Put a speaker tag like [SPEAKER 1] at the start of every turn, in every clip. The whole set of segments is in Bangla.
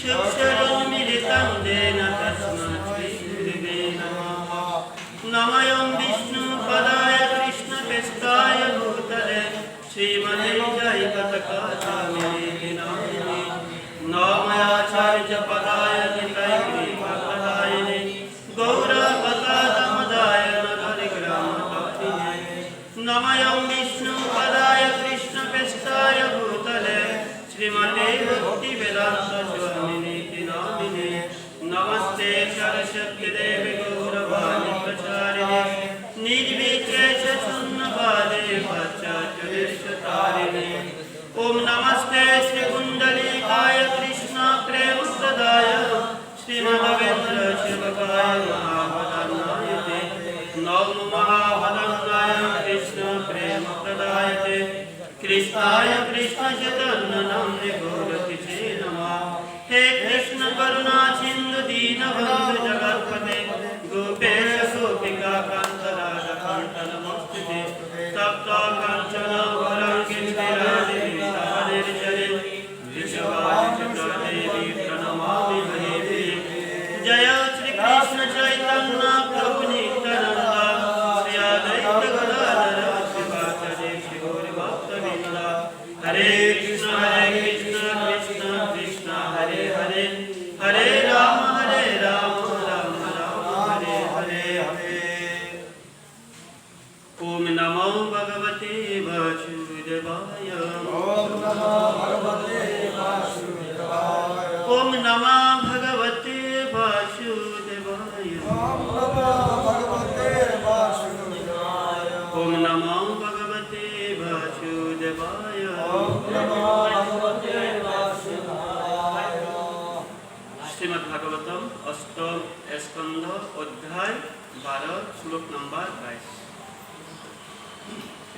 [SPEAKER 1] चक्षुरुन्मिलितं येन तस्मै श्रीगुरवे नमः। नमयं विष्णुपदाय कृष्णप्रेष्ठाय भूतले श्रीमते जयकथकाचार्ये नामिने नमयाचार्यपदाय नितैग्रीवपदायिने गौरपदातमदाय नगरिग्रामपतिने नमयं विष्णुपदाय कृष्णप्रेष्ठाय भूतले श्रीमते भक्तिवेदान्तस्वामिने नामिने नमस्ते सरस्वतीदेवी गौरवाणी प्रचारिणे निर्विशेष शून्यवादे पाश्चात्यदेशतारिणे ओम नमस्ते श्री कुंडलिकाय कृष्ण प्रेमप्रदाय श्रीमद्वेन्द्र शिवकाय महावदनाय नमो महावदनाय कृष्ण प्रेमप्रदाय कृष्णाय कृष्ण चैतन्य नाम्ने गौरतिसे नमः हे कृष्ण करुणा सिंधु दीनबंधु जगत्पते गोपेश गोपिका कांत राधाकांत नमोस्तुते तप्त कांचन गौरांगी राधे निर्जरे विश्ववासिदेवी प्रणमामि हरे जय श्री कृष्ण चैतन्य प्रभु नित्यानंद श्री अद्वैत गदाधर श्रीवासादि श्री गौर भक्तवृंद हरे कृष्ण कृष्ण कृष्ण हरे हरे हरे राम राम राम हरे हरे ओम नमो भगवते वासुदेवाय
[SPEAKER 2] ओम नमो भगवते वासुदेवाय
[SPEAKER 1] ओम नमो भगवते वासुदेवाय
[SPEAKER 2] ओम नमो भगवते वासुदेवाय
[SPEAKER 1] ओम नमो भगवते वासुदेवाय
[SPEAKER 2] ओम नमो भगवते वासुदेवाय
[SPEAKER 1] श्रीमद् भागवतम अष्टम स्कंध अध्याय 12 श्लोक नंबर 22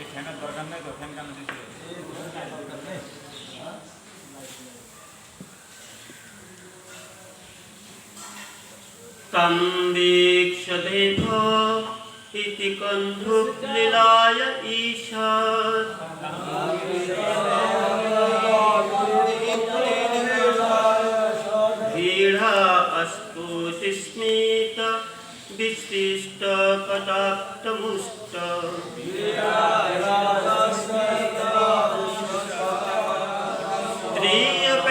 [SPEAKER 3] एक फैन दरकार नहीं तो फैन का नजदीक
[SPEAKER 1] तं वीक्षदेव इति कन्धुलीलाय ईशात् धीरा अस्फुटिस्मित विशिष्ट कटाक्षमुष्ट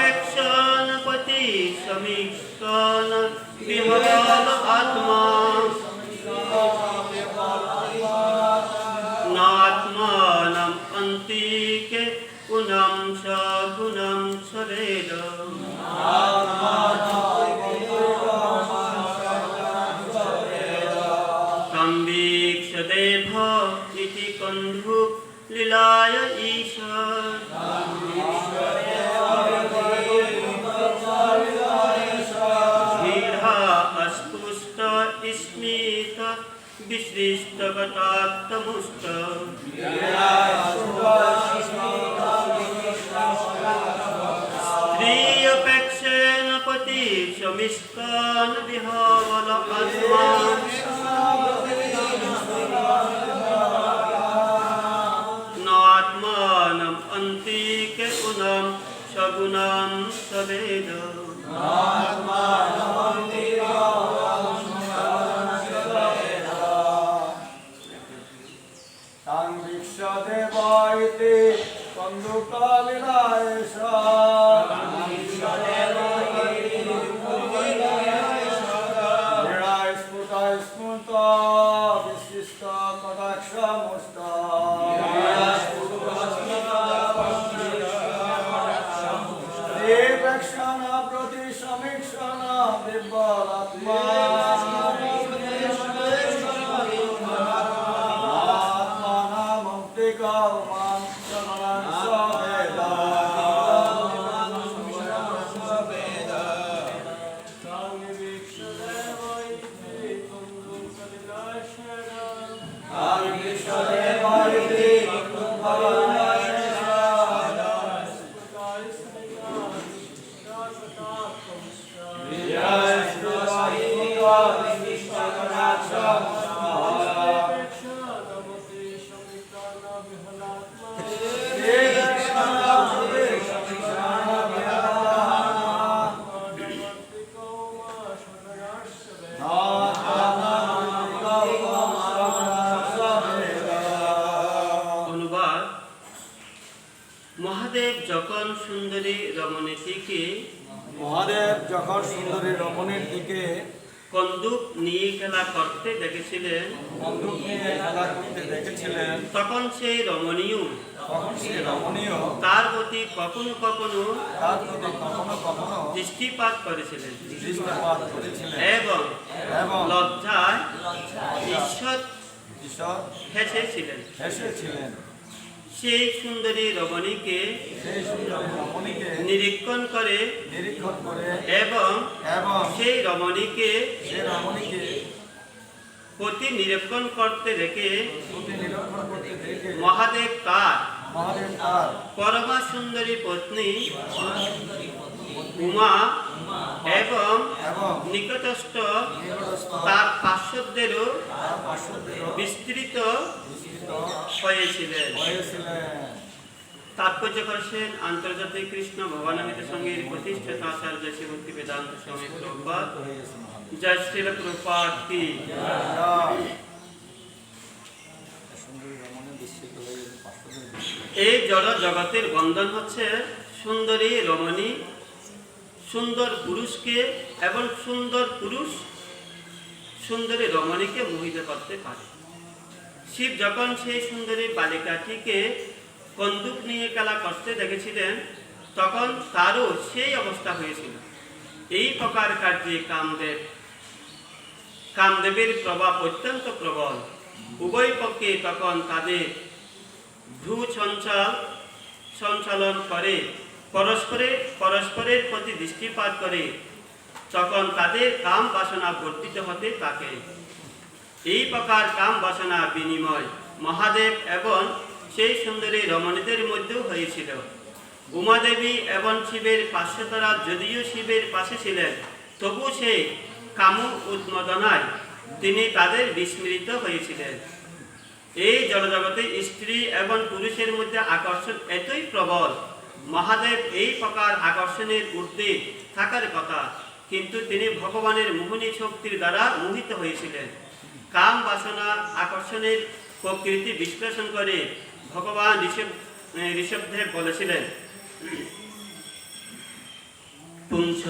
[SPEAKER 1] स्त्रियपेक्षानपति समीक्षान विहवल आत्मा नात्मानम् अन्तिके गुणं सवेद तं वीक्षदेव इति कन्धुलीलाय ईशात् धीरा अस्पुष्ट स्मित विशिष्ट कटाक्षमुष्ट स्त्रियपेक्षेन पति समिष्कान विहवल आत्मा नात्मानम् अन्तिके गुणं सगुणं सवेद
[SPEAKER 2] तं वीक्षदेव इति कन्दुकलीलाय स्फुट विशिष्ट कटाक्षमुष्ट प्रेक्षण प्रति समीक्षण विबलात्मा
[SPEAKER 1] যখন সুন্দরী রমণীটিকে
[SPEAKER 2] মহাদেব যখন সুন্দরী রমণীর দিকে
[SPEAKER 1] কন্দুক নিয়ে খেলা করতে দেখেছিলেন,
[SPEAKER 2] বন্দুক নিয়ে খেলা করতে দেখেছিলেন,
[SPEAKER 1] তখন সেই রমণীও
[SPEAKER 2] তখন সে রমণীয়
[SPEAKER 1] তার প্রতি কখনো কখনো
[SPEAKER 2] তার প্রতি কখনো কখনো
[SPEAKER 1] দৃষ্টিপাত করেছিলেন
[SPEAKER 2] দৃষ্টিপাত করেছিলেন
[SPEAKER 1] এবং
[SPEAKER 2] এবং
[SPEAKER 1] লজ্জায় ঈশ্বর
[SPEAKER 2] ঈশ্বর
[SPEAKER 1] হেসেছিলেন।
[SPEAKER 2] হেসেছিলেন।
[SPEAKER 1] সেই সুন্দরী রমণীকে
[SPEAKER 2] সেই সুন্দরী রমণীকে
[SPEAKER 1] নিরীক্ষণ করে
[SPEAKER 2] নিরীক্ষণ করে
[SPEAKER 1] এবং
[SPEAKER 2] এবং
[SPEAKER 1] সেই রমণীকে
[SPEAKER 2] সে রমণীকে
[SPEAKER 1] প্রতি নিরীক্ষণ করতে দেখে
[SPEAKER 2] প্রতি নিরীক্ষণ করতে দেখে
[SPEAKER 1] মহাদেব তার
[SPEAKER 2] মহাদেব তার
[SPEAKER 1] পরমা সুন্দরী পত্নী উমা এবং
[SPEAKER 2] এবং
[SPEAKER 1] নিকটস্থ
[SPEAKER 2] নিকটস্থ
[SPEAKER 1] তার পার্শ্বদেরও
[SPEAKER 2] তার পার্শ্বদেরও
[SPEAKER 1] বিস্তৃত
[SPEAKER 2] বিস্তৃত
[SPEAKER 1] হয়েছিলেন।
[SPEAKER 2] হয়েছিলেন।
[SPEAKER 1] তাৎপর্য করেছেন আন্তর্জাতিক কৃষ্ণ ভবানন্দ সঙ্গীর প্রতিষ্ঠাতা আচার্য শ্রী ভক্তি বেদান্ত স্বামী প্রভুপাদ। জয় শ্রীল প্রভুপাদ কি। এই জড় জগতের বন্ধন হচ্ছে সুন্দরী রমণী সুন্দর পুরুষকে এবং সুন্দর পুরুষ সুন্দরী রমণীকে মোহিত করতে পারে। শিব যখন সেই সুন্দরী বালিকাটিকে বন্দুক নিয়ে খেলা করতে দেখেছিলেন, তখন তারও সেই অবস্থা হয়েছিল। এই প্রকার কার্যে কামদেবের প্রভাব অত্যন্ত প্রবল। উভয় পক্ষে তখন তাদের ভ্রু সঞ্চালন করে পরস্পরের প্রতি দৃষ্টিপাত করে, তখন তাদের কাম বাসনা বর্ধিত হতে থাকে। এই প্রকার কাম বাসনা বিনিময় মহাদেব এবং সেই সুন্দরী রমণীদের মধ্যেও হয়েছিল। উমাদেবী এবং শিবের পার্শ্বতারা যদিও শিবের পাশে ছিলেন, তবু সেই কাম উন্মোদনায় তিনি তাদের বিস্মৃত হয়েছিলেন। এই জড়জগতে স্ত্রী এবং পুরুষের মধ্যে আকর্ষণ এতই প্রবল, মহাদেব এই প্রকার আকর্ষণের ঊর্ধ্বে থাকার কথা, কিন্তু তিনি ভগবানের মোহিনী শক্তির দ্বারা মোহিত হয়েছিলেন। কাম বাসনা আকর্ষণের প্রকৃতি বিশ্লেষণ করে ভগবান ঋষভদেব বলেছিলেন, পুংস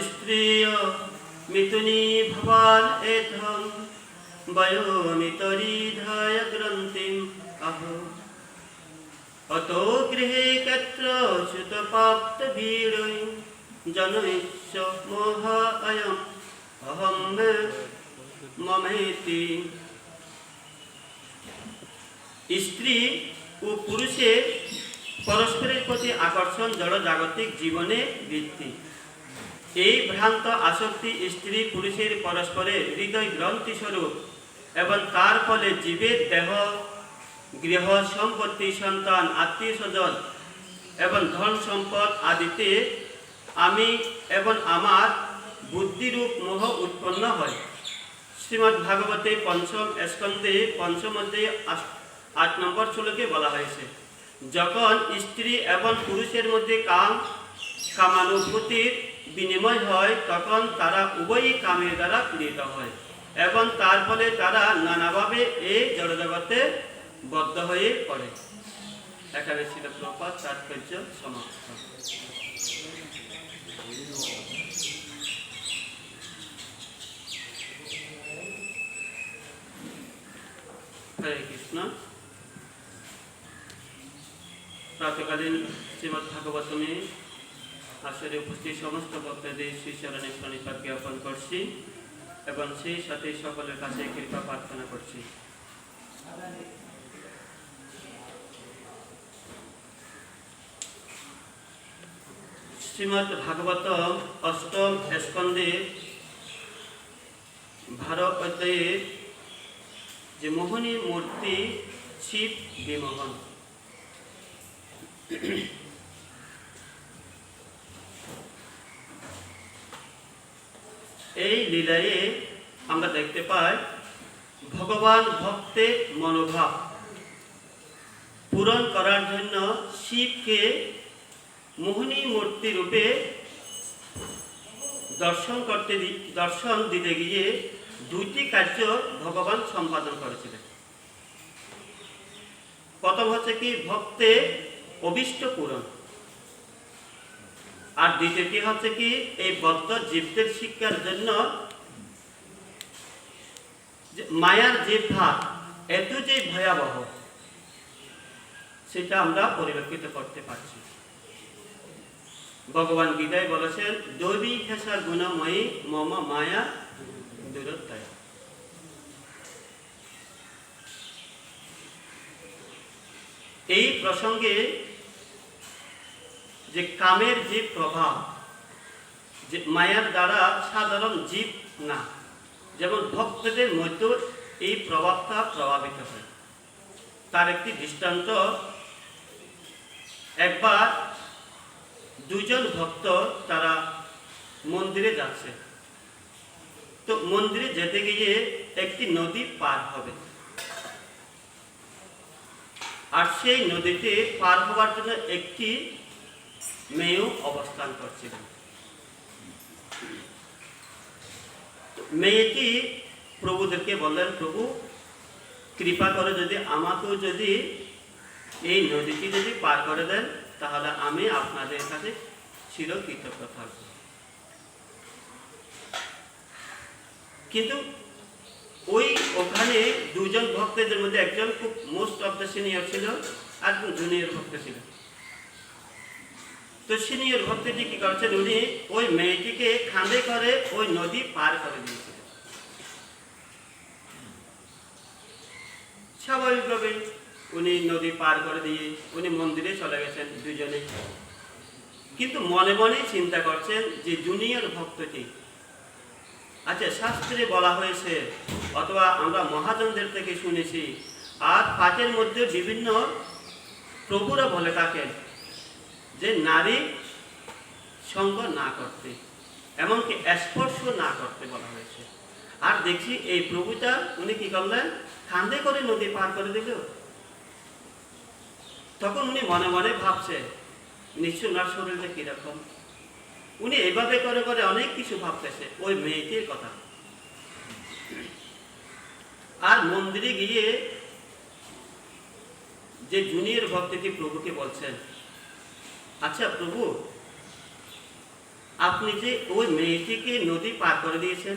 [SPEAKER 1] স্ত্রিয় মিথুনী ভবান এথম বয়োমিতরিধায় গ্রন্থিম আহ অত গৃহে ক্ষেত্র সুতপ্রাপ্ত বীরৈ জনৈশ্য মোহ অয়ম অহম মমেতি। স্ত্রী ও পুরুষের পরস্পরের প্রতি আকর্ষণ জড় জাগতিক জীবনে বৃত্তি। এই ভ্রান্ত আসক্তি স্ত্রী পুরুষের পরস্পরের হৃদয় গ্রন্থি স্বরূপ এবং তার ফলে জীবের দেহ গৃহ সম্পত্তি সন্তান আত্মীয় স্বজন এবং ধন সম্পদ আদিতে আমি এবং আমার বুদ্ধিরূপ মোহ উৎপন্ন হয়। শ্রীমদ্ ভাগবতে পঞ্চম স্কন্ধে পঞ্চম অধ্যায়ে 8 নম্বর শ্লোকে বলা হয়েছে, যখন স্ত্রী এবং পুরুষের মধ্যে কামানুভূতির বিনিময় হয়, তখন তারা উভয়ই কামের দ্বারা পীড়িত হয় এবং তার ফলে তারা নানাভাবে এই জড়জগতে বদ্ধ হয়ে পড়ে। এখানে ছিল প্রপাত তাৎপর্য সমাপ্ত। হরে কৃষ্ণ। প্রাতকালীন শ্রীমদ্ ভাগবতমে আসরে উপস্থিত সমস্ত ভক্তদের শ্রীচরণে প্রণিপাত জ্ঞাপন করছি এবং সেই সাথে সকলের কাছে কৃপা প্রার্থনা করছি। শ্রীমদ্ ভাগবতম অষ্টম স্কন্ধে 12 অধ্যায়ে যে মোহনী মূর্তি শিব বিমোহন, এই লীলায় আমরা দেখতে পাই ভগবান ভক্তের মনোভাব পূরণ করার জন্য শিবকে মোহিনী মূর্তি রূপে দর্শন দিতে গিয়ে দুইটি কার্য ভগবান সম্পাদন করেছিলেন। প্রথম হচ্ছে কি ভক্তের অভীষ্ট পূরণ, আর দ্বিতীয়টি হচ্ছে কি, এই বদ্ধ জীবদের শিক্ষার জন্য মায়ার যে ভাব এত যে ভয়াবহ, সেটা আমরা পরিলক্ষিত করতে পারছি। ভগবান গীতায় বলেছেন, দৈবী হেসা গুণময়ী মম মায়া দূরত্বয়। এই প্রসঙ্গে যে কামের যে প্রভাব, যে মায়ার দ্বারা সাধারণ জীব না, যেমন ভক্তদের মধ্যে এই প্রভাবটা প্রভাবিত হয়। তার একটি দৃষ্টান্ত, একবার দুজন ভক্ত তারা মন্দিরে যাচ্ছে। তো মন্দিরে যেতে গিয়ে একটি নদী পার হবে, আর সেই নদীতে পার হওয়ার জন্য একটি মেয়েও অবস্থান করছিলেন। মেয়েটি প্রভুদেরকে বললেন, প্রভু কৃপা করে যদি আমাকেও যদি এই নদীটি যদি পার করে দেন, তাহলে আমি আপনাদের কাছে চিরকৃতজ্ঞ থাকব। কিন্তু ওখানে দুজন ভক্তদের মধ্যে একজন খুব মোস্ট অফ দ্য সিনিয়র ছিল, আর একজন জুনিয়র ভক্ত ছিল। তো সিনিয়র ভক্তটি কি করছেন, উনি ওই মেয়েটিকে খাঁদে করে ওই নদী পার করে দিয়েছিলেন। স্বাভাবিকভাবে উনি নদী পার করে দিয়ে উনি মন্দিরে চলে গেছেন দুজনে। কিন্তু মনে মনে চিন্তা করছেন যে জুনিয়র ভক্তটি, আচ্ছা শাস্ত্রে বলা হয়েছে অথবা আমরা মহাজনদের থেকে শুনেছি, আর পাঁচের মধ্যে বিভিন্ন প্রভুরা বলে থাকেন যে নারী সঙ্গ না করতে, এমনকি স্পর্শ না করতে বলা হয়েছে। আর দেখছি এই প্রভুটা উনি কি করলেন, কাঁধে করে নদী পার করে দিল। তখন উনি মনে মনে ভাবছে, নিশ্চয় ওনার শরীরটা কিরকম। উনি এভাবে করে করে অনেক কিছু ভাবতেছে ওই মেয়েটির কথা। আর মন্দিরে গিয়ে যে জুনিয়র ভক্তটি প্রভুকে বলছেন, আচ্ছা প্রভু, আপনি যে ওই মেয়েটিকে নদী পার করে দিয়েছেন,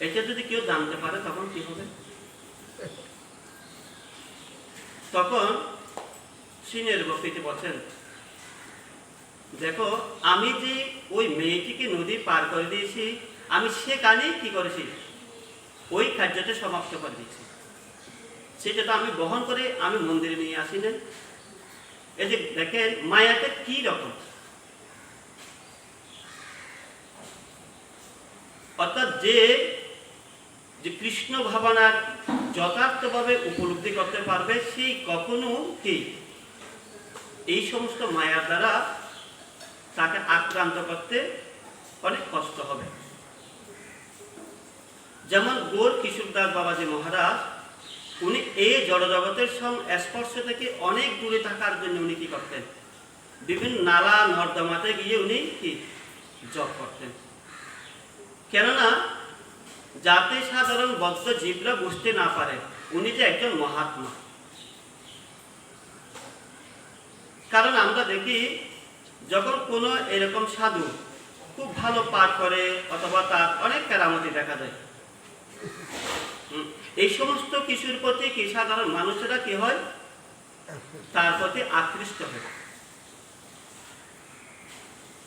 [SPEAKER 1] এটা যদি কেউ জানতে পারে তখন কি হবে? তখন সিনিয়র ভক্তটি বলছেন, দেখো আমি যে ওই মেয়েটিকে নদী পার করে দিয়েছি, আমি সেখানেই কি করেছি, ওই কার্যটা সমাপ্ত করে দিয়েছি। সেটা তো আমি বহন করে আমি মন্দিরে নিয়ে আসি না। এই যে দেখেন মায়াটা কি রকম, অর্থাৎ যে কৃষ্ণ ভাবনার যথার্থভাবে উপলব্ধি করতে পারবে, সেই কখনো কি এই সমস্ত মায়ার দ্বারা তাকে আক্রান্ত করতে অনেক কষ্ট হবে। যেমন গৌর কিশোরদাস বাবাজি মহারাজ, উনি এই জড়জগতের স্পর্শ থেকে অনেক দূরে থাকার জন্য উনি কি করতেন, বিভিন্ন নালা নর্দমাতে গিয়ে উনি কি জপ করতেন। কেননা যাতে সাধারণ বদ্ধ জীবরা বুঝতে না পারে উনি যে একজন মহাত্মা। কারণ আমরা দেখি যখন কোনো এরকম সাধু খুব ভালো পাঠ করে অথবা তার অনেক কেরামতি দেখা যায়, এই সমস্ত কিছুর প্রতি কি সাধারণ মানুষেরা কি হয়, তার প্রতি আকৃষ্ট হয়।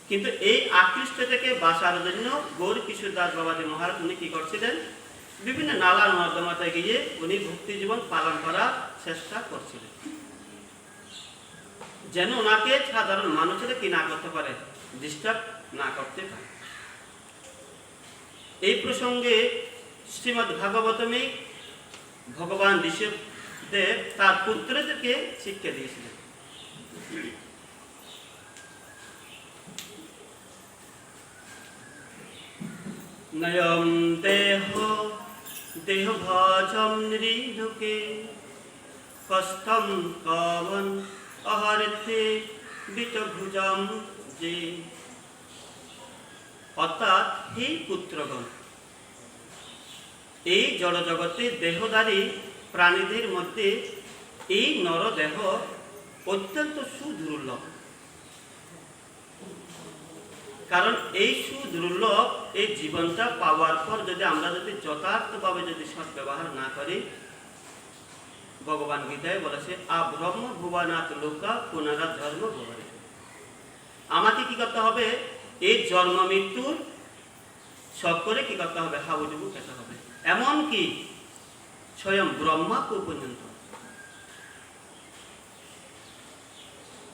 [SPEAKER 1] কিন্তু এই আকৃষ্ট থেকে বাঁচার জন্য গৌর কিশোরদাস বাবাজি মহারাজ উনি কি করছিলেন, বিভিন্ন নালা নর্দমাতে গিয়ে উনি ভক্তি জীবন পালন করার চেষ্টা করছিলেন, যেন ওনাকে সাধারণ মানুষেরা কি না করতে পারে, ডিস্টার্ব না করতে পারে। এই প্রসঙ্গে শ্রীমদ্ ভাগবতমে ভগবান ঋষভদেব তার পুত্রদেরকে শিক্ষা দিয়েছিলেন। নয়ম দেহ দেহ ভজম নৃঢুকে কষ্টম কবন অহরতে বিতভুজম যে। অর্থাৎ হে পুত্রগণ, এই জড়জগতে দেহধারী প্রাণীদের মধ্যে এই নরদেহ অত্যন্ত সুদুর্লভ। কারণ এই সুদুর্লভ এই জীবনটা পাওয়ার পর যদি আমরা যদি যথার্থভাবে যদি সদ্ব্যবহার না করি, ভগবান গীতায় বলেছে আব্রহ্ম ভুবনাথ লোকা পুনরা জন্ম ভুবনে। আমাকে কি করতে হবে? এই জন্ম মৃত্যুর সব করে কি করতে হবে? হাবুডুবু খেতে হবে, এমনকি স্বয়ং ব্রহ্মা পর্যন্ত।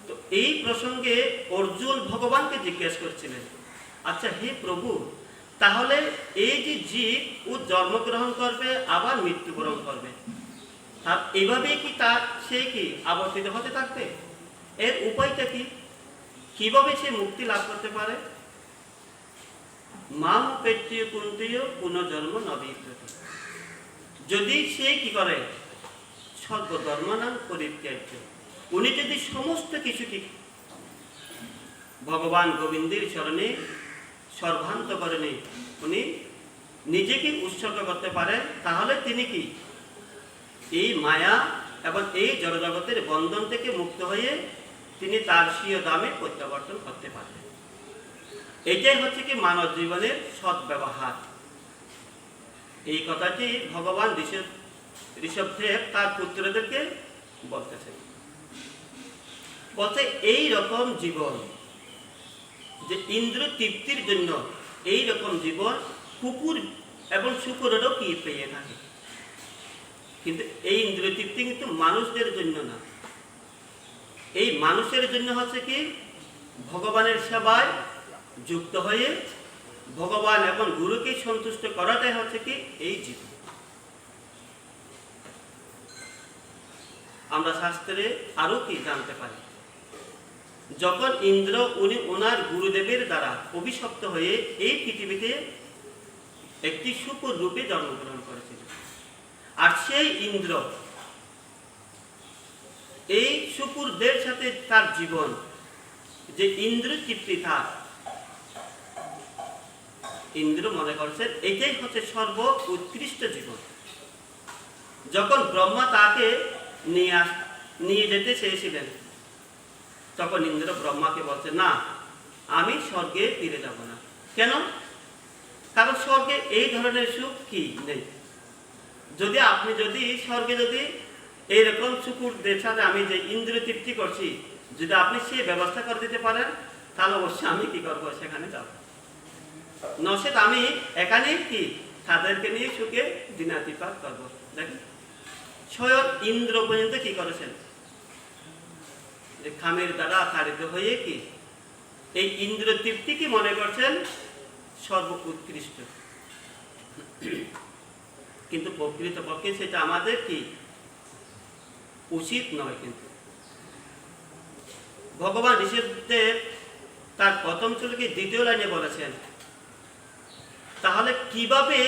[SPEAKER 1] তো এই প্রসঙ্গে অর্জুন ভগবানকে জিজ্ঞেস করছিলেন, আচ্ছা হে প্রভু, তাহলে এই যে জীব ও জন্মগ্রহণ করবে আবার মৃত্যুবরণ করবে, তার এইভাবে কি তার সে কি আবর্তিত হতে থাকবে? এর উপায়টা কি? কিভাবে সে মুক্তি লাভ করতে পারে? মাম পেট্টীয় কুন্তীয় পুনর্জন্ম নবীকৃত। যদি সে কি করে? সর্বধর্মানাং পরিত্যাজ্য। উনি যদি সমস্ত কিছুকে ভগবান গোবিন্দের চরণে সর্বান্তকরণে উনি নিজেকে উৎসর্গ করতে পারেন, তাহলে তিনি কি এই মায়া এবং এই জড়জগতের বন্ধন থেকে মুক্ত হয়ে তিনি তার স্বীয় দামে প্রত্যাবর্তন করতে পারবেন। এটাই হচ্ছে কি মানব জীবনের সদ্ব্যবহার। এই কথাটি ভগবান ঋষভদেব তার পুত্রদেরকে বলতেছেন। বলছে এই রকম জীবন, যে ইন্দ্র তৃপ্তির জন্য এই রকম জীবন কুকুর এবং শুকুরেরও কি পেয়ে থাকে, কিন্তু এই ইন্দ্র তৃপ্তি কিন্তু মানুষদের জন্য না। এই মানুষের জন্য হচ্ছে কি ভগবানের সেবায় যুক্ত হয়ে ভগবান এবং গুরুকে সন্তুষ্ট করাটাই হচ্ছে কি এই জীবন। আমরা শাস্ত্রে আরো কি জানতে পারি, যখন ইন্দ্র উনি ওনার গুরুদেবের দ্বারা অভিশপ্ত হয়ে এই পৃথিবীতে একটি শুকুর রূপে জন্মগ্রহণ করেছিল, আর সেই ইন্দ্র এই শুকুরদের সাথে তার জীবন যে ইন্দ্র তৃপ্তি, তার ইন্দ্র মনে করছেন এটাই হচ্ছে সর্ব উৎকৃষ্ট জীবন। যখন ব্রহ্মা তাকে নিয়ে যেতে চেয়েছিলেন, তখন ইন্দ্র ব্রহ্মাকে বলছে, না, আমি স্বর্গে ফিরে যাব না। কেন? কারণ স্বর্গে এই ধরনের সুখ কি নেই। যদি আপনি যদি স্বর্গে যদি এইরকম শুকুরদের সাথে আমি যে ইন্দ্র তৃপ্তি করছি, যদি আপনি সেই ব্যবস্থা করে দিতে পারেন, তাহলে অবশ্যই আমি কি করবো? সেখানে যাব। নচেত আমি এখানে কি তাদেরকে নিয়ে সুখে দিনাতিপাত করবো। দেখেন স্বয়ং ইন্দ্র পর্যন্ত কি করেছেন? যে খামের দ্বারা তাড়িত হয়ে কি এই ইন্দ্র তৃপ্তি কি মনে করছেন সর্ব উৎকৃষ্ট। কিন্তু প্রকৃতপক্ষে সেটা আমাদের কি উচিত নয়। কিন্তু ভগবান ঋষভদেব তার প্রথম শ্লোকে দ্বিতীয় লাইনে বলেছেন, তাহলে কিভাবে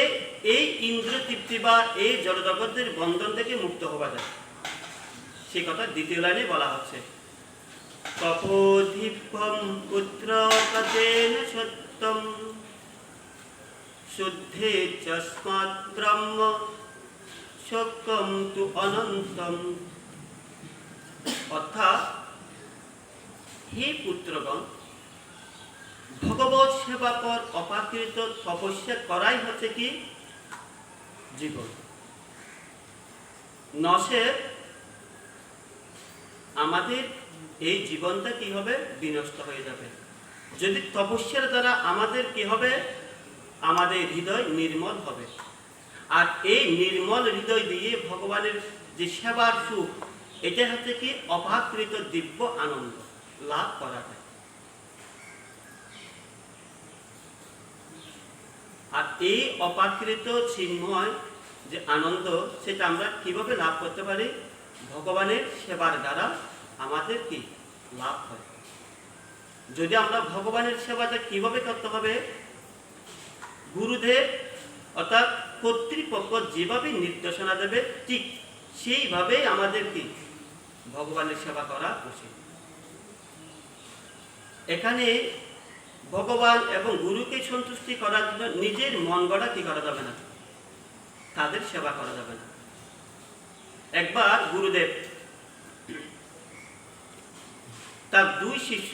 [SPEAKER 1] এই ইন্দ্র তৃপ্তি বা এই জড়জগতের বন্ধন থেকে মুক্ত হওয়া যায়, সে কথা দ্বিতীয় লাইনে বলা হচ্ছে। তপোধিপম পুত্র পদেন সত্যম শুদ্ধে যস্মাৎ ব্রহ্ম শোকম তু অনন্তম। অর্থাৎ হে পুত্রগণ, ভগবৎ সেবা পর অপাকৃত তপস্যা করাই হচ্ছে কি জীবন। নচেত আমাদের এই জীবনটা কি হবে? বিনষ্ট হয়ে যাবে। যদি তপস্যার দ্বারা আমাদের কি হবে? আমাদের হৃদয় নির্মল হবে। আর এই নির্মল হৃদয় দিয়ে ভগবানের যে সেবার সুখ, এটা হচ্ছে কি অপাকৃত দিব্য আনন্দ লাভ করা যায়। আর এই অপাকৃত চিন্ময় যে আনন্দ, সেটা আমরা কিভাবে লাভ করতে পারি? ভগবানের সেবার দ্বারা আমাদের কি লাভ হয়। যদি আমরা ভগবানের সেবাটা কিভাবে করতে হবে? গুরুদেব অর্থাৎ কর্তৃপক্ষ যেভাবে নির্দেশনা দেবে ঠিক সেইভাবেই আমাদের কি ভগবানের সেবা করা উচিত। এখানে ভগবান এবং গুরুকে সন্তুষ্টি করার জন্য নিজের মন গড়া কি করা যাবে না, তাদের সেবা করা যাবে না। একবার গুরুদেব তার দুই শিষ্য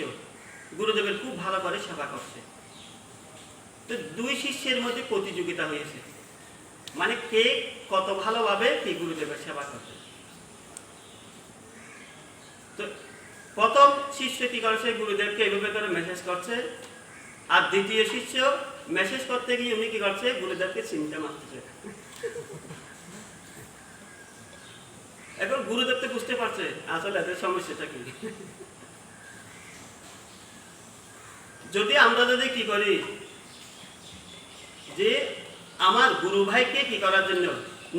[SPEAKER 1] গুরুদেবের খুব ভালো করে সেবা করছে, তো দুই শিষ্যের মধ্যে প্রতিযোগিতা হয়েছে, মানে কে কত ভালোভাবে কি গুরুদেবের সেবা করবে। তো প্রথম শিষ্য কি করেছে, গুরুদেবকে এভাবে করে মেসেজ করছে, আর দ্বিতীয় শিষ্য মেসেজ করতে গিয়ে উনি কি করছে, গুরুদেবকে চিনতে মারতেছে। এখন গুরুদেব তো বুঝতে পারছে আসলে এদের সমস্যাটা কি। যদি আমরা কি করি যে আমার গুরু ভাইকে কি করার জন্য,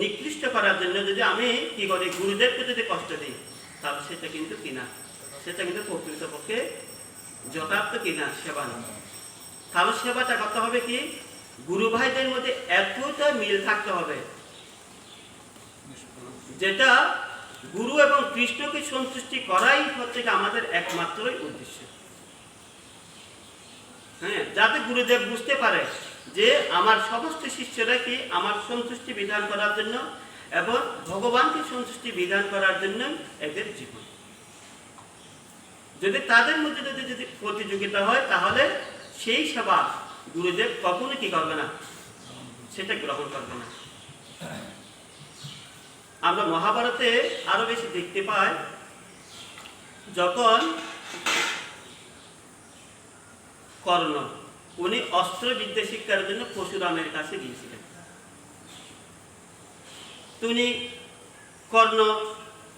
[SPEAKER 1] নিকৃষ্ট করার জন্য যদি আমি কি করি, গুরুদেবকে যদি কষ্ট দিই, তাহলে সেটা কিন্তু কিনা, সেটা কিন্তু প্রকৃতপক্ষে যথার্থ কিনা সেবা না। তাহলে সেবাটা করতে হবে কি, গুরু ভাইদের মধ্যে এতটা মিল থাকতে হবে যেটা গুরু এবং কৃষ্ণকে সন্তুষ্টি করাই হচ্ছে আমাদের একমাত্রই উদ্দেশ্য। হ্যাঁ, যাতে গুরুদেব বুঝতে পারে যে আমার সমস্ত শিষ্যরা কি আমার সন্তুষ্টি বিধান করার জন্য এবং ভগবানকে সন্তুষ্টি বিধান করার জন্য এদের জীবন। যদি তাদের মধ্যে যদি প্রতিযোগিতা হয়, তাহলে সেই সেবা গুরুদেব কখনো কি করবে না, সেটা গ্রহণ করবে না। আমরা মহাভারতে আরো বেশি দেখতে পাই, যখন কর্ণ উনি অস্ত্র বিদ্যা শিক্ষার জন্য পরশুরামের কাছে গিয়েছিলেন। তিনি কর্ণ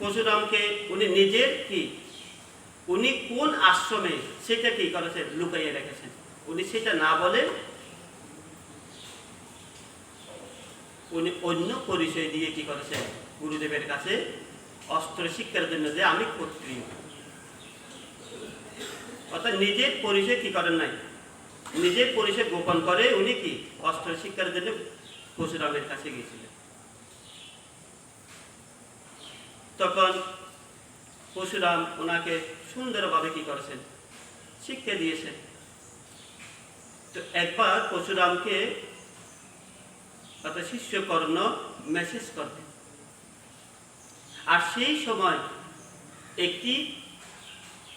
[SPEAKER 1] পরশুরামকে উনি নিজের কি, উনি কোন আশ্রমে সেটা কি করেছেন, লুকাইয়ে রেখেছেন। উনি সেটা না বলে উনি অন্য পরিচয় দিয়ে কি করেছেন, গুরুদেবের কাছে অস্ত্র শিক্ষার জন্য যে আমি ক্ষত্রিয়, অর্থাৎ নিজের পরিচয় কি করেন নাই, নিজের পরিচয় গোপন করে উনি কি অস্ত্র শিক্ষার জন্য পরশুরামের কাছে গিয়েছিলেন। তখন পরশুরাম ওনাকে সুন্দরভাবে কি করেছেন, শিক্ষা দিয়েছেন। তো একবার পরশুরামকে অর্থাৎ শিষ্য কর্ণ মেসেজ করতেন, আর সেই সময় একটি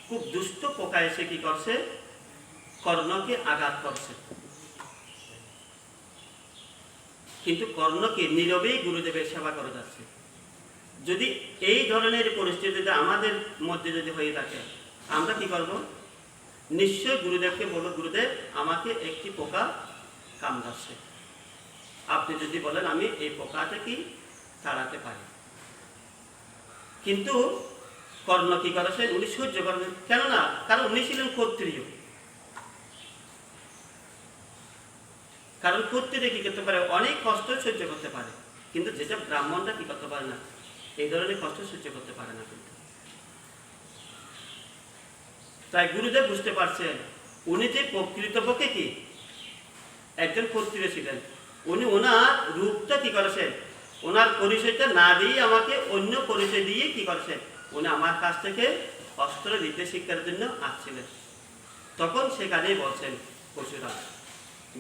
[SPEAKER 1] খুব দুষ্ট পোকা এসে কি করছে, কর্ণকে আঘাত করছে। কিন্তু কর্ণকে নীরবেই গুরুদেবের সেবা করে যাচ্ছে। যদি এই ধরনের পরিস্থিতি আমাদের মধ্যে যদি হয়ে থাকে, আমরা কি করব, নিশ্চয় গুরুদেবকে বলবো, গুরুদেব আমাকে একটি পোকা কামড়াচ্ছে, আপনি যদি বলেন আমি এই পোকাটা কি তাড়াতে পারি। কিন্তু কর্ণ কি করেছেন, উনি সহ্য করবেন, কেননা কারণ উনি ছিলেন ক্ষত্রিয়। কারণ ক্ষত্রিয় কি করতে পারে, অনেক কষ্ট সহ্য করতে পারে, কিন্তু যেটা ব্রাহ্মণরা কি করতে পারে না, এই ধরনের কষ্ট সহ্য করতে পারে না। কিন্তু তাই গুরুদেব বুঝতে পারছেন উনি যে প্রকৃতপক্ষে কি একজন ক্ষত্রিয় ছিলেন, উনি ওনার রূপটা কি করেছেন, ওনার পরিচয়টা না দিয়ে আমাকে অন্য পরিচয় দিয়ে কি করেছেন, উনি আমার কাছ থেকে অস্ত্র বিদ্যা শিক্ষার জন্য আসছিলেন। তখন সেখানেই বলছেন পরশুরাম,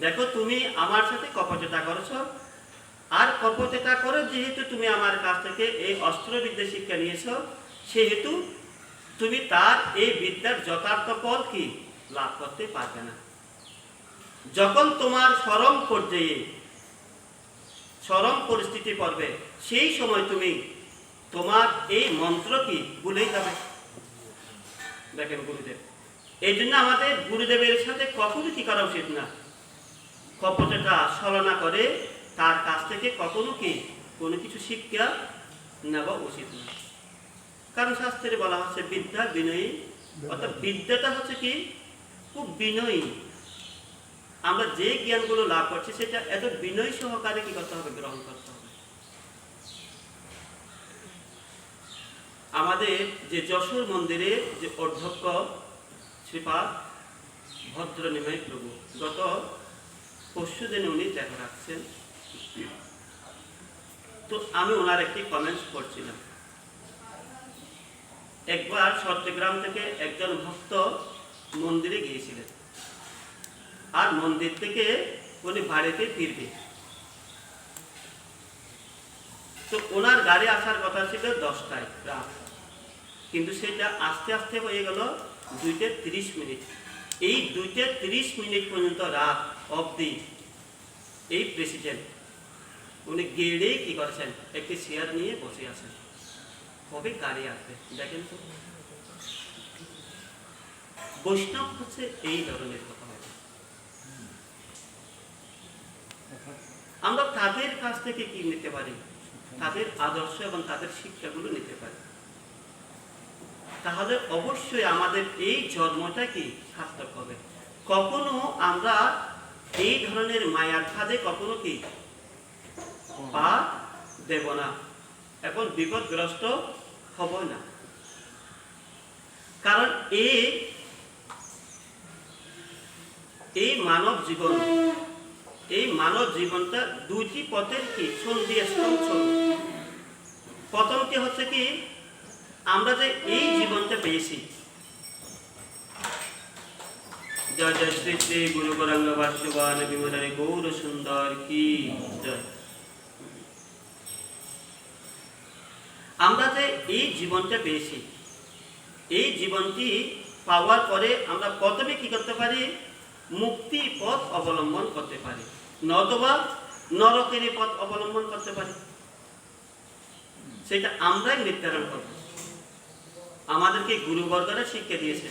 [SPEAKER 1] দেখো তুমি আমার সাথে কপটতা করেছো, আর কপটতা করে যেহেতু তুমি আমার কাছ থেকে এই অস্ত্র বিদ্যা শিক্ষা নিয়েছো, সেহেতু তুমি তার এই বিদ্যার যথার্থ ফল কি লাভ করতে পারবে না। যখন তোমার চরম পর্যায়ে চরম পরিস্থিতি পড়বে, সেই সময় তুমি তোমার এই মন্ত্র কি ভুলেই যাবে। দেখেন গুরুদেব, এই জন্য আমাদের গুরুদেবের সাথে কখনো কি করা উচিত না, কপটতা ছলনা করে তার কাছ থেকে কখনো কি কোনো কিছু শিক্ষা নেওয়া উচিত না। কারণ শাস্ত্রে বলা হচ্ছে বিদ্যা বিনয়ী, অর্থাৎ বিদ্যাটা হচ্ছে কি খুব বিনয়ী। আমরা যে জ্ঞানগুলো লাভ করছি সেটা এত বিনয় সহকারে কি করতে হবে, গ্রহণ করতে হবে। আমাদের যে যশোর মন্দিরের যে অধ্যক্ষ শ্রীপাদ ভদ্রনিমাই প্রভু, গত পরশু দিনে উনি দেখা রাখছেন। তো আমি ওনার একটি কমেন্টস পড়ছিলাম। একবার চট্টগ্রাম থেকে একজন ভক্ত মন্দিরে গিয়েছিলেন, আর মন্দির থেকে উনি বাড়িতে ফিরবে। তো ওনার গাড়ি আসার কথা ছিল 10টায় রাত, কিন্তু সেটা আস্তে আস্তে হয়ে গেল 2টা 30 মিনিট। এই 2টা 30 মিনিট পর্যন্ত রাত অবধি এই প্রেসিডেন্ট উনি গেড়েই কি করেছেন, একটি চেয়ার নিয়ে বসে আছেন, কবে গাড়ি আসবে দেখেন তো। বৈষ্ণব হচ্ছে এই ধরনের কথা হবে। আমরা তাদের কাছ থেকে কি নিতে পারি, তাদের আদর্শ এবং তাদের শিক্ষাগুলো নিতে পারি, তাহলে অবশ্যই আমাদের এই জন্মটা কি সার্থক হবে। কখনো আমরা এই ধরনের মায়ার ফাঁদে কখনো কি পা দেব না এবং বিপদগ্রস্ত হব না। কারণ এই মানব জীবন, এই মানব জীবনটা দুইটি পথের কি সন্ধি স্তম্ভ। প্রথমটি হচ্ছে কি, আমরা যে এই জীবনটা পেয়েছি, জয় জয় শ্রী শ্রী গুরু গৌরাঙ্গ বাসুবান বিমলানি গৌর সুন্দর কি জয়। আমরা যে এই জীবনটা পেয়েছি, এই জীবনটি পাওয়ার পরে আমরা প্রথমে কি করতে পারি, মুক্তি পথ অবলম্বন করতে পারি, নতবা নরকের পথ অবলম্বন করতে পারি। সেটা আমরাই নির্ধারণ করব। আমাদেরকে গুরুবর্গরা শিক্ষা দিয়েছে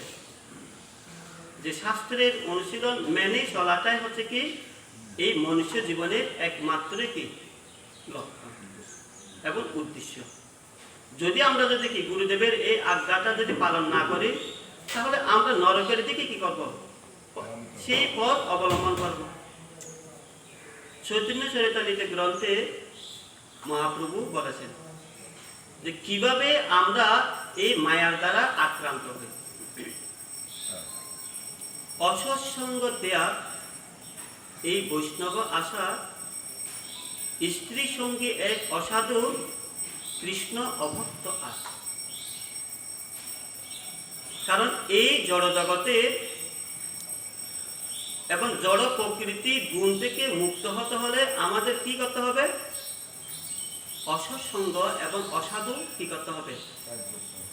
[SPEAKER 1] যে শাস্ত্রের অনুশীলন মেনে চলাটাই হচ্ছে কি এই মনুষ্য জীবনের একমাত্র কি লক্ষ্য এবং উদ্দেশ্য। যদি আমরা যদি কি গুরুদেবের এই আজ্ঞাটা যদি পালন না করি, তাহলে আমরা নরকের দিকে কি করব, সেই পথ অবলম্বন করব। চৈতন্য চরিতামৃত গ্রন্থে মহাপ্রভু বলেছেন যে কিভাবে আমরা এই মায়ার দ্বারা আক্রান্ত হই। অসৎসঙ্গ ত্যাগ, এই বৈষ্ণব আশা, স্ত্রী সঙ্গী এক অসাধু কৃষ্ণ অভক্ত আশা। কারণ এই জড় জগতে এবং জড় প্রকৃতি গুণ থেকে মুক্ত হতে হলে আমাদের কি করতে হবে, অসৎসঙ্গ এবং অসাধু কি করতে হবে,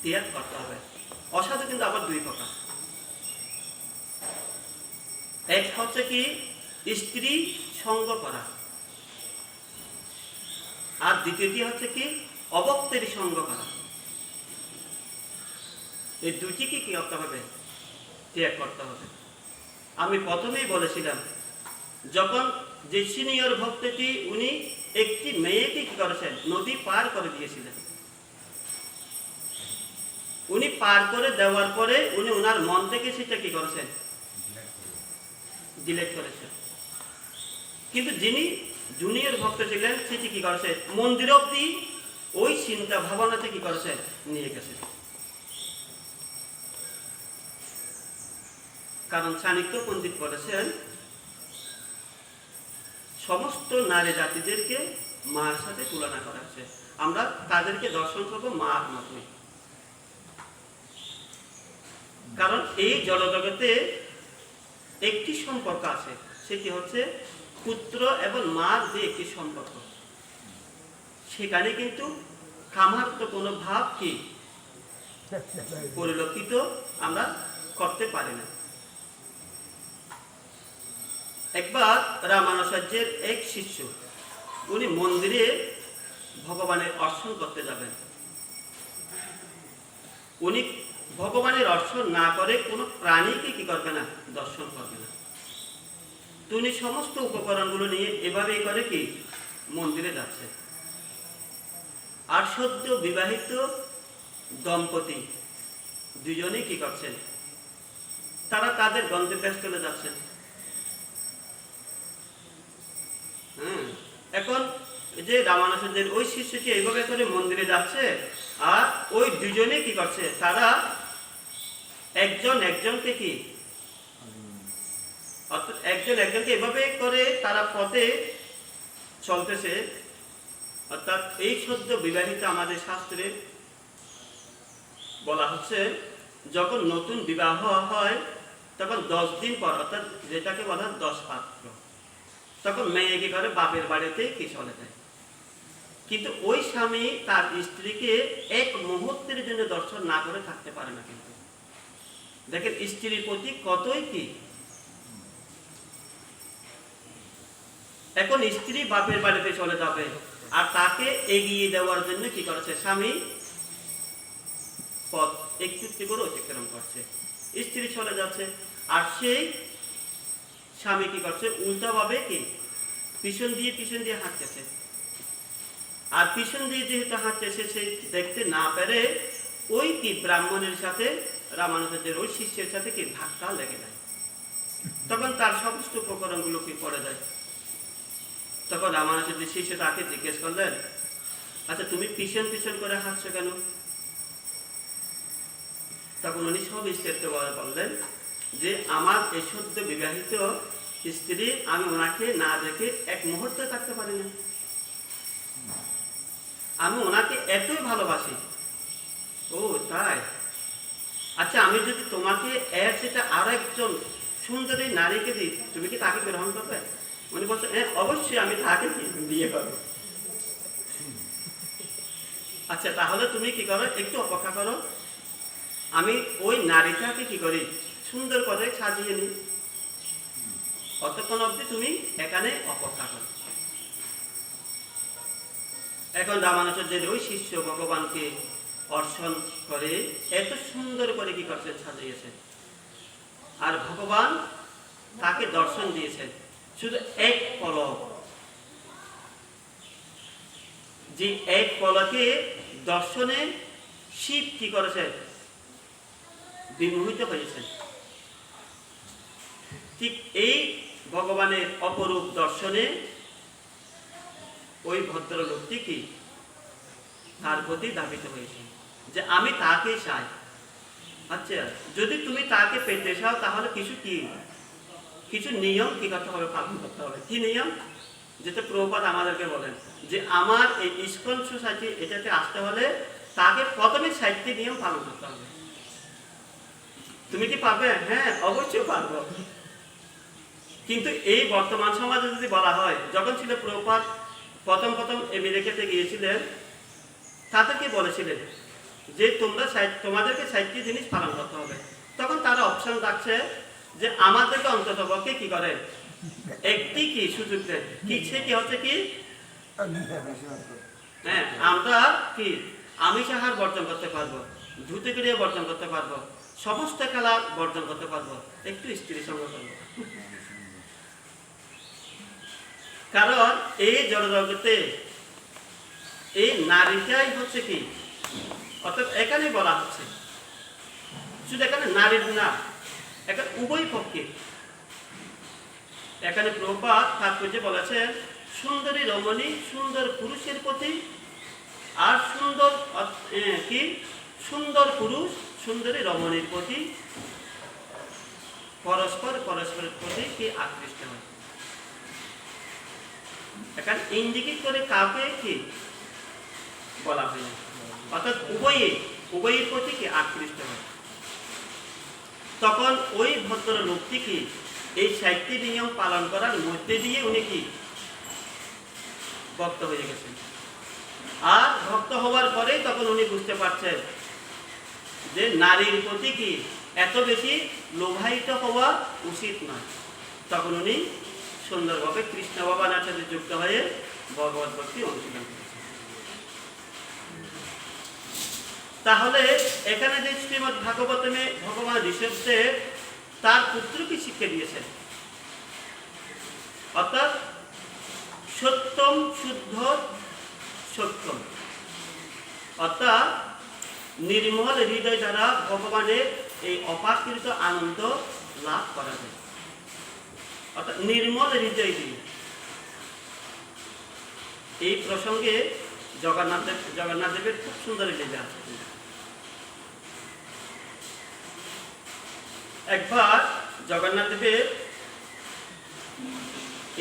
[SPEAKER 1] ত্যাগ করতে হবে। অসাধু কিন্তু আবার দুই প্রকার। এক হচ্ছে কি স্ত্রী সঙ্গ করা, আর দ্বিতীয়টি হচ্ছে কি অভক্তের সঙ্গ করা। এই দুটিকে কি করতে হবে, ত্যাগ করতে হবে। আমি প্রথমেই বলেছিলাম, যখন যে সিনিয়র ভক্তটি উনি একটি মেয়েকে কি করেছেন, নদী পার করে দিয়েছিলেন। উনি পার করে দেওয়ার পরে উনি ওনার মন থেকে সেটা কি করেছেন, ডিলেট করেছেন। কিন্তু যিনি জুনিয়র ভক্ত ছিলেন সেটি কি করেছে, মন্দির অব্দি ওই চিন্তা ভাবনাতে কি করেছে, নিয়ে গেছে। কারণ চাণক্য পণ্ডিত বলেছেন, সমস্ত নারী জাতিদেরকে মার সাথে তুলনা করা হচ্ছে, আমরা তাদেরকে দর্শন করবো মার মতোই। কারণ এই জড়জগতে একটি সম্পর্ক আছে, সেটি হচ্ছে পুত্র এবং মার যে একটি সম্পর্ক। সেখানে কিন্তু কামার্থ কোনো ভাব কি পরিলক্ষিত আমরা করতে পারি না। একবার রামানুজাচার্যের এক শিষ্য, উনি মন্দিরে ভগবানের অর্চন করতে যাবেন। উনি ভগবানের অর্চন না করে কোনো প্রাণীকে কি করবে না, দর্শন করবে না। তো উনি সমস্ত উপকরণগুলো নিয়ে এভাবেই করে কি মন্দিরে যাচ্ছে। আর সদ্য বিবাহিত দম্পতি দুজনেই কি করছেন, তারা তাদের গন্তব্যস্থলে যাচ্ছেন। এখন যে রামানুজাচার্যের ওই শিষ্যটি এইভাবে করে মন্দিরে যাচ্ছে, আর ওই দুজনে কি করছে, তারা একজন একজনকে কি একজন একজনকে এভাবে করে তারা পথে চলতেছে। অর্থাৎ এই সদ্য বিবাহিত আমাদের শাস্ত্রে বলা হচ্ছে, যখন নতুন বিবাহ হয় তখন 10 দিন পর, অর্থাৎ যেটাকে বলা হয় 10 পাত্র, তখন মেয়ে কি করে বাপের বাড়িতে কি চলে যায়। কিন্তু ওই স্বামী তার স্ত্রীকে এক মুহূর্তের জন্য দর্শন না করে থাকতে পারে না। কিন্তু দেখেন স্ত্রীর প্রতি কতই কি এখন স্ত্রী বাপের বাড়িতে চলে যাবে, আর তাকে এগিয়ে দেওয়ার জন্য কি করেছে স্বামী পথ একটু একটু করে অতিক্রম করছে, স্ত্রী চলে যাচ্ছে, আর সেই স্বামী কি করছে উল্টাভাবে কি পিছন দিয়ে হাঁটতেছে, আর পিছন দিয়ে যেহেতু হাঁটতেছে সে দেখতে না পেরে ওই কি ব্রাহ্মণের সাথে রামানুজের ওই শিষ্যের সাথে কি ধাক্কা লেগে যায়, তখন তার সমস্ত উপকরণগুলো কি পড়ে যায়। তখন রামানুজের শিষ্য তাকে জিজ্ঞেস করলেন, আচ্ছা তুমি পিছন পিছন করে হাঁটছো কেন? তখন উনি সব বিস্তারিত বললেন যে আমার এই সদ্য বিবাহিত স্ত্রী, আমি ওনাকে না দেখে এক মুহূর্তে থাকতে পারি না, আমি ওনাকে এতই ভালোবাসি। ও তাই, আচ্ছা আমি যদি তোমাকে এর সেটা আরো একজন সুন্দরী নারীকে দিই, তুমি কি তাকে গ্রহণ করবে? উনি বলছেন হ্যাঁ অবশ্যই আমি তাকে বিয়ে করবো। আচ্ছা তাহলে তুমি কি করো, একটু অপেক্ষা করো, আমি ওই নারীটাকে কি করি সুন্দর করে সাজিয়ে নিই, অতক্ষণ অবধি তুমি এখানে অপেক্ষা করো। এখন রামানুজের ওই শিষ্য ভগবানকে অর্চন করে এত সুন্দর করে কি করছেন সাজিয়েছেন, আর ভগবান তাকে দর্শন দিয়েছেন শুধু এক পলক, যে এক পলকে দর্শনে শিব কি করেছেন বিমোহিত হয়েছেন। ঠিক এই ভগবানের অপরূপ দর্শনে ওই ভদ্রলোকটি কি তার প্রতি ধাবিত হয়েছে যে আমি তাকে চাই। আচ্ছা যদি তুমি তাকে পেতে চাও তাহলে কিছু নিয়ম কি করতে হবে, পালন করতে হবে। কি নিয়ম? যেটা প্রভুপাদ আমাদেরকে বলেন যে আমার এই ইসকন সোসাইটি এটাতে আসতে হলে তাকে প্রথমে 60টি নিয়ম পালন করতে হবে। তুমি কি পারবে? হ্যাঁ অবশ্যই পারবো। কিন্তু এই বর্তমান সমাজে যদি বলা হয়, যখন ছিল প্রভুপাদ প্রথম আমেরিকাতে গিয়েছিলেন, তাদেরকে বলেছিলেন যে তোমাদেরকে 60টি জিনিস পালন করতে হবে, তখন তারা অপশন রাখছে যে আমাদেরকে অন্তত পক্ষে কি করে একটি কি সুযোগ দেন, কি সেটি হচ্ছে কি হ্যাঁ আমরা কি আমিষ আহার বর্জন করতে পারবো, ধুতে ক্রিয়া বর্জন করতে পারবো, সমস্ত খেলা বর্জন করতে পারবো, একটু স্ত্রী সঙ্গ করবো। কারণ এই জড়জগতে এই নারীটাই হচ্ছে কি, অর্থাৎ এখানে বলা হচ্ছে শুধু এখানে নারীর না, এখানে উভয় পক্ষে। এখানে প্রভুপাদ তাৎপর্যে বলেছেন সুন্দরী রমণী সুন্দর পুরুষের প্রতি, আর সুন্দর পুরুষ সুন্দরী রমণীর প্রতি পরস্পরের প্রতি কি আকৃষ্ট হয়। এখানে ইন্ডিকেট করে কাউকে কি বলা হয়নি, অর্থাৎ উভয়ের প্রতি কি আকৃষ্ট হয়। তখন ওই ভদ্র লোকটি কি এই 60টি নিয়ম পালন করার মধ্যে দিয়ে উনি কি ভক্ত হয়ে গেছেন। আর ভক্ত হওয়ার পরে তখন উনি বুঝতে পারছেন যে নারীর প্রতি কি এত বেশি লোভায়িত হওয়া উচিত নয়। তখন উনি সুন্দরভাবে কৃষ্ণ ভগবানের সাথে যুক্ত হয়ে ভগবত ভক্তি অনুশীলন করেছেন। তাহলে এখানে যে শ্রীমদ ভাগবতমে ভগবান ঋষভদেব তার পুত্রকে শিক্ষা দিয়েছেন, অর্থাৎ সত্যম শুদ্ধ সত্যম, অর্থাৎ নির্মল হৃদয় দ্বারা ভগবানের এই অপাকৃত আনন্দ লাভ করা যায়। অর্থাৎ নির্মল হৃদয় দিয়ে। এই প্রসঙ্গে জগন্নাথ দেবের খুব সুন্দর লীলা আছে। একবার জগন্নাথ দেবের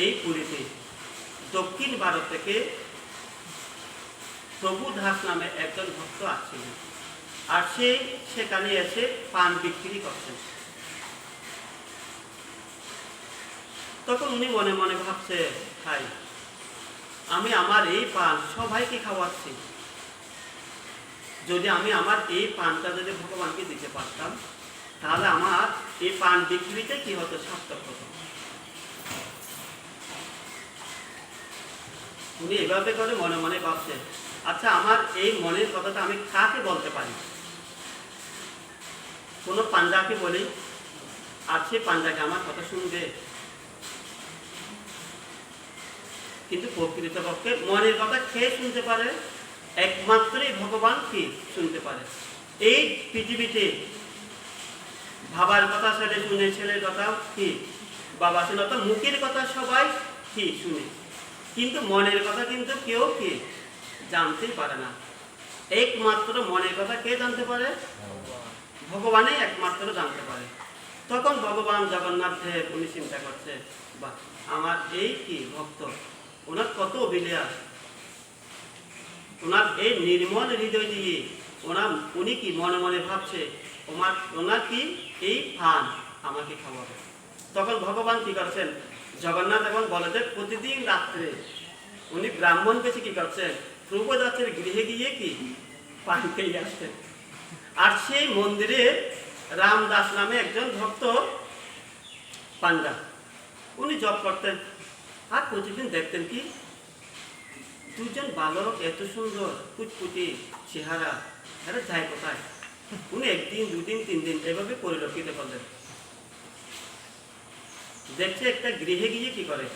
[SPEAKER 1] এই পুরীতে দক্ষিণ ভারত থেকে প্রভু দাস নামে একজন ভক্ত আসছিলেন, আর সেখানে এসে পান বিক্রি করছেন। তখন উনি মনে মনে ভাবছে, ভাই আমি আমার এই পান সবাইকে খাওয়াচ্ছি, যদি আমি আমার এই পানটা যদি ভগবানকে দিতে পারতাম তাহলে আমার এই পান বিক্রিতে কি হতো, সার্থক হতো। উনি এভাবে করে মনে মনে ভাবছে, আচ্ছা আমার এই মনের কথাটা আমি কাকে বলতে পারি? কোনো পান্ডাকে বলি, আর সে পান্ডাকে আমার কথা শুনবে? কিন্তু প্রকৃতপক্ষে মনের কথা খেয়ে শুনতে পারে? একমাত্রই ভগবান কি শুনতে পারে। এই পৃথিবীতে ভাবার কথা ছেলে শুনে, ছেলের কথা কি বাবা শুনে, অর্থাৎ মুখের কথা সবাই কি শুনে, কিন্তু মনের কথা কিন্তু কেউ কি জানতেই পারে না। একমাত্র মনের কথা কে জানতে পারে? ভগবানই একমাত্র জানতে পারে। তখন ভগবান জগন্নাথ দেব উনি চিন্তা করছে, বা আমার এই কি ভক্ত, ওনার কত অভিলাষ, ওনার এই নির্মল হৃদয় দিয়ে উনি কি মনে মনে ভাবছে, ওনার কি এই ফান আমাকে খাওয়াবে। তখন ভগবান কি করছেন, জগন্নাথ এবং বলদেব প্রতিদিন রাত্রে উনি ব্রাহ্মণ বেশি কি করছেন, প্রভুদাসের গৃহে গিয়ে কি পান খেয়ে আসছেন। আর সেই মন্দিরে রামদাস নামে একজন ভক্ত পান্ডা, উনি জপ করতেন। আর প্রতিদিন দেখতেন কি দুজন বালক এত সুন্দর কুচকুচি চেহারা, এরা যায় কোথায়? উনি একদিন, দুদিন, 3 দিন এভাবে পরিলক্ষিত করলেন। দেখছে একটা গৃহে গিয়ে কি করে,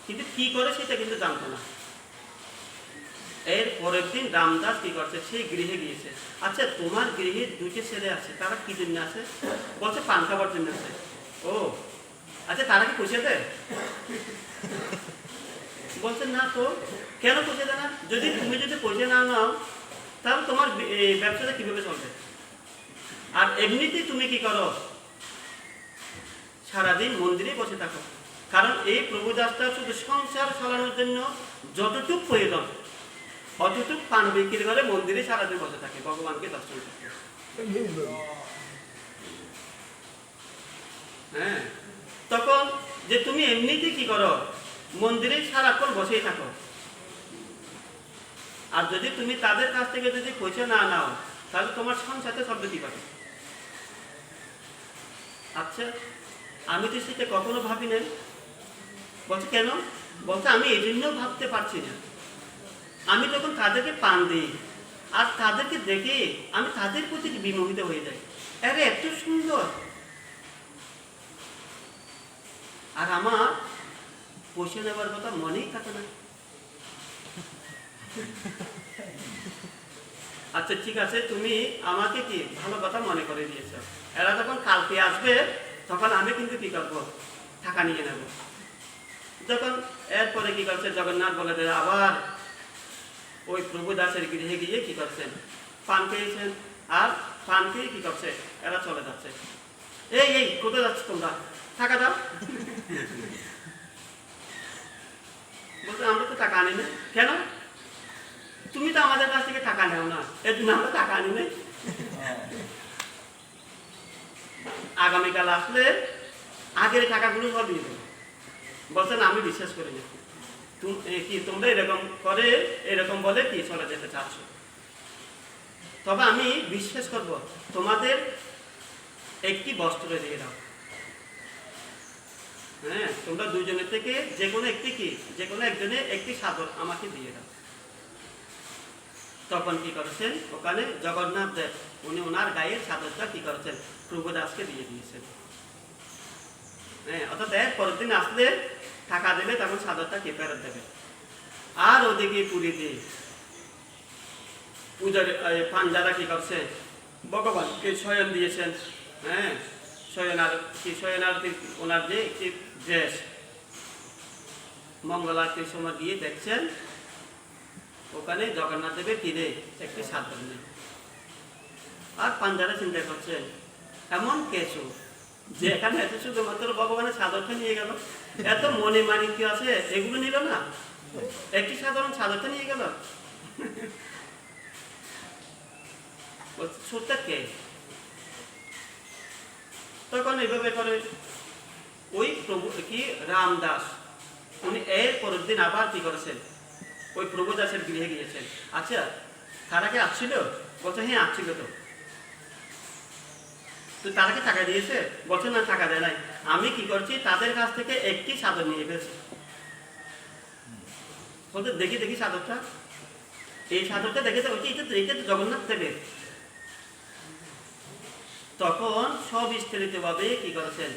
[SPEAKER 1] কিন্তু কি করে সেটা কিন্তু জানতো না। এর পরের দিন রামদাস কি করছে, সেই গৃহে গিয়েছে। আচ্ছা তোমার গৃহে 2টি ছেলে আছে, তারা কি জন্য আছে? বলছে পান খাবার জন্য আছে। ও আচ্ছা, তারা কি পুষে দেয়? বলছে না তো। কেন পুষে দেয় না? তুমি যদি পুষে না নাও তাহলে তোমার ব্যবসাটা কিভাবে চলবে? আর এমনিতেই তুমি কি করো, সারাদিন মন্দিরে বসে থাকো। কারণ এই প্রভুদাসটা শুধু সংসার চালানোর জন্য যতটুক প্রয়োজন অতটুক পান বিক্রি করে মন্দিরে সারাদিন বসে থাকে ভগবানকে দর্শন করতে। হ্যাঁ, তখন যে তুমি এমনিতে কি করো, মন্দিরে সারাক্ষণ বসেই থাকো, আর যদি তুমি তাদের কাছ থেকে যদি পয়সা না নাও তাহলে তোমার সংসারে চলবে কি করে? আচ্ছা আমি তো সেটা কখনো ভাবি নাই। বলছে কেন? বলছে আমি এই জন্য ভাবতে পারছি না, আমি যখন তাদেরকে পান দিই আর তাদেরকে দেখে আমি তাদের প্রতি বিমোহিত হয়ে যাই, আরে এত সুন্দর, আর আমার পয়সা নেবার কথা মনেই থাকে না। আচ্ছা ঠিক আছে, তুমি আমাকে কি ভালো কথা মনে করে দিয়েছ, এরা যখন কালকে আসবে তখন আমি কিন্তু কি করবো, টাকা নিয়ে নেব। যখন এরপরে কি করছে, জগন্নাথ বলদেব আবার ওই প্রভুদাসের গৃহে গিয়ে কি করছেন, পান খেয়েছেন। আর পান খেয়ে কি করছে, এরা চলে যাচ্ছে। এই এই কোথায় যাচ্ছে তোমরা, টাকা দাও। বলতে আমরা তো টাকা আনি না। কেন? তুমি তো আমাদের কাছ থেকে টাকা নেও না, এর জন্য আমরা টাকা আনি নাই। আগামীকাল আসলে আগের টাকাগুলো সব দিয়ে দেবো। বলছেন আমি বিশ্বাস করি না, কি তোমরা এরকম করে এরকম বলে কি চলে যেতে চাচ্ছ, তবে আমি বিশ্বাস করব তোমাদের একটি বস্ত্র দিয়ে দাও। হ্যাঁ, তোমরা দুজনের থেকে যে কোনো একটি কি, যে কোনো একজনে একটি চাদর আমাকে দিয়ে দাও। তখন কি করেছেন, ওখানে জগন্নাথ দেব উনি ওনার গায়ের চাদরটা কি করেছেন, প্রভুদাসকে দিয়ে দিয়েছেন। হ্যাঁ, অর্থাৎ পরের দিন আসলে টাকা দেবে, তখন চাদরটা কে ফেরত দেবে। আর ওদিকে পুরীতে পূজার পান্ডারা কি করছে, ভগবানকে শয়ন দিয়েছেন। হ্যাঁ, শয়নার্থী ওনার যে একটি ড্রেস, মঙ্গল আরতির সময় গিয়ে দেখছেন ওখানে জগন্নাথ দেবের তীরে একটি চাদর নেই। আর পান্ডারা চিন্তা করছেন এমন কেসু যে এখানে এত শুধুমাত্র ভগবানের চাদরটা নিয়ে গেল, এত মনে মানিক্য আছে এগুলো নিল না, একটি সাধারণ চাদরটা নিয়ে গেল। সত্যি কে? তখন এইভাবে করে ওই প্রভু কি রামদাস উনি এর পরের দিন আবার কি করেছেন, ওই প্রভুদাসের গৃহে গিয়েছেন। আচ্ছা তারা কি আসছিল? বলছে হ্যাঁ আসছিল। তো তারা কি টাকা দিয়েছে? বলছে না টাকা দেয় নাই। আমি কি করছি, তাদের কাছ থেকে একটি চাদর নিয়ে ফেলছি। বলতে দেখি দেখি চাদরটা, এই চাদরটা দেখে তো এটা তো জগন্নাথ দেবের। তখন সব স্থলিতভাবে কি করেছেন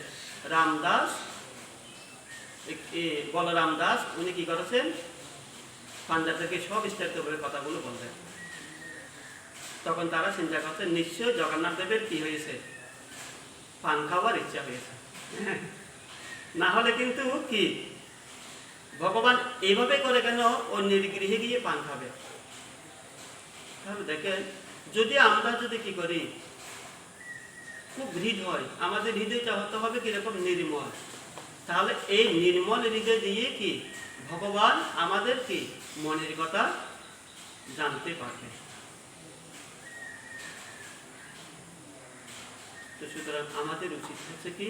[SPEAKER 1] রামদাস, বলরাম দাস উনি কি করেছেন পাঞ্জাবকে সব স্থলিতভাবে কথাগুলো বললেন। তখন তারা চিন্তা করছেন নিশ্চয় জগন্নাথ দেবের কি হয়েছে, পান খাওয়ার ইচ্ছা হয়েছে, না হলে কিন্তু কি ভগবান এইভাবে করে কেন ও নির্গৃহে গিয়ে পান খাবে। তাহলে দেখেন যদি আমরা যদি কি করি খুব হৃদয়, আমাদের হৃদয়টা হতে হবে কিরকম নির্মল, তাহলে এই নির্মল হৃদয় দিয়ে কি ভগবান আমাদের কি মনের কথা জানতে পারবে। তো সুতরাং আমাদের উচিত হচ্ছে কি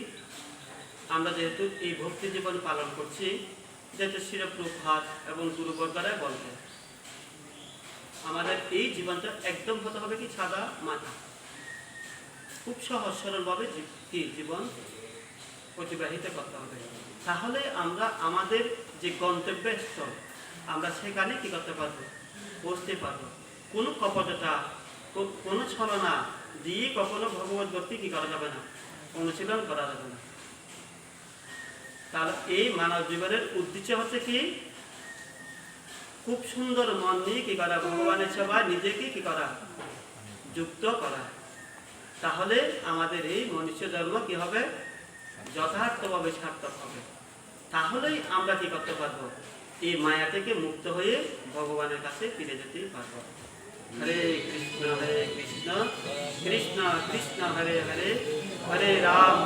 [SPEAKER 1] আমরা যেহেতু এই ভক্তি জীবন পালন করছি, যেহেতু শিরপ্রভাত এবং গুরুবর্গরা বলতে আমাদের এই জীবনটা একদম হতে হবে কি সাদা মাথা, খুব সহজ সরলভাবে কি জীবন অতিবাহিত করতে হবে। তাহলে আমরা আমাদের যে গন্তব্যস্থল আমরা সেখানে কি করতে পারবো, পৌঁছতে পারবো। কোনো কপটতা কোনো ছলনা দিয়ে কখনো ভগবত ভক্তি কি করা যাবে না, অনুশীলন করা যাবে না। তাহলে এই মানব জীবনের উদ্দেশ্য হচ্ছে কি খুব সুন্দর মন নিয়ে কি করা, ভগবানের সেবায় নিজেকে কি করা, যুক্ত করা। তাহলে আমাদের এই মনুষ্য জন্ম কি হবে, যথার্থভাবে সার্থক হবে। তাহলেই আমরা কি করতে পারবো, এই মায়া থেকে মুক্ত হয়ে ভগবানের কাছে ফিরে যেতে পারবো। হরে কৃষ্ণ কৃষ্ণ কৃষ্ণ কৃষ্ণ হরে হরে, হরে রাম